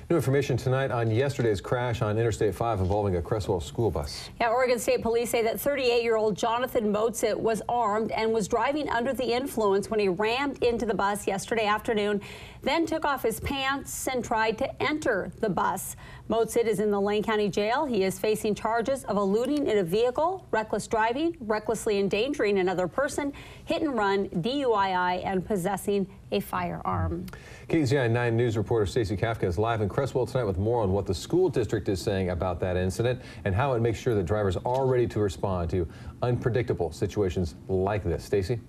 New information tonight on yesterday's crash on Interstate 5 involving a Creswell school bus. Yeah, Oregon State Police say that 38-year-old Jonathan Motsit was armed and was driving under the influence when he rammed into the bus yesterday afternoon, then took off his pants and tried to enter the bus. Motsit is in the Lane County Jail. He is facing charges of eluding in a vehicle, reckless driving, recklessly endangering another person, hit and run, DUI, and possessing a firearm. KZI 9 News reporter Stacey Kafka is live in Creswell tonight with more on what the school district is saying about that incident and how it makes sure that drivers are ready to respond to unpredictable situations like this. Stacey?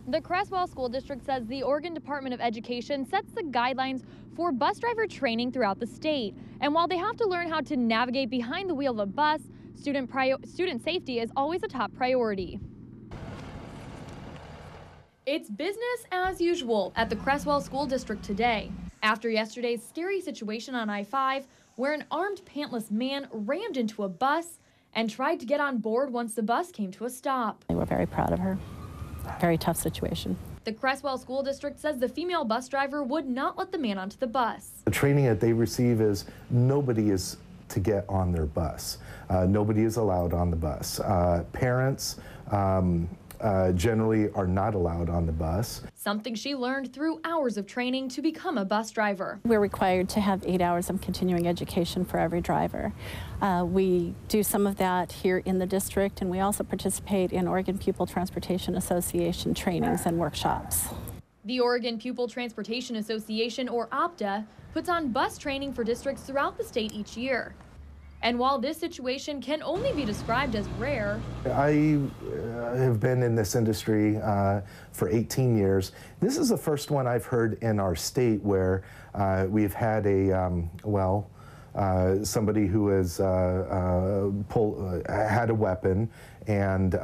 The Creswell School District says the Oregon Department of Education sets the guidelines for bus driver training throughout the state. And while they have to learn how to navigate behind the wheel of a bus, student safety is always a top priority. It's business as usual at the Creswell School District today, after yesterday's scary situation on I-5 where an armed pantless man rammed into a bus and tried to get on board once the bus came to a stop. We're very proud of her. Very tough situation. The Creswell School District says the female bus driver would not let the man onto the bus. The training that they receive is nobody is to get on their bus. Nobody is allowed on the bus. Parents generally are not allowed on the bus. Something she learned through hours of training to become a bus driver. We're required to have 8 hours of continuing education for every driver. We do some of that here in the district, and we also participate in Oregon Pupil Transportation Association trainings and workshops. The Oregon Pupil Transportation Association, or OPTA, puts on bus training for districts throughout the state each year. And while this situation can only be described as rare, I have been in this industry for 18 years. This is the first one I've heard in our state where we've had a, somebody who has had a weapon and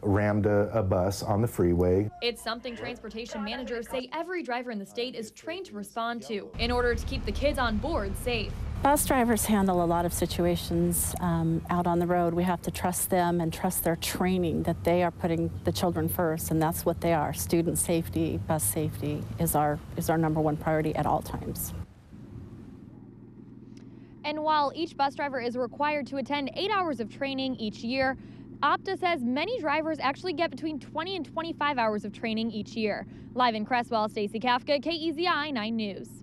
rammed a bus on the freeway. It's something transportation managers say every driver in the state is trained to respond to in order to keep the kids on board safe. Bus drivers handle a lot of situations out on the road. We have to trust them and trust their training, that they are putting the children first, and that's what they are. Student safety, bus safety is our #1 priority at all times. And while each bus driver is required to attend 8 hours of training each year, OPTA says many drivers actually get between 20 and 25 hours of training each year. Live in Creswell, Stacey Kafka, KEZI 9 News.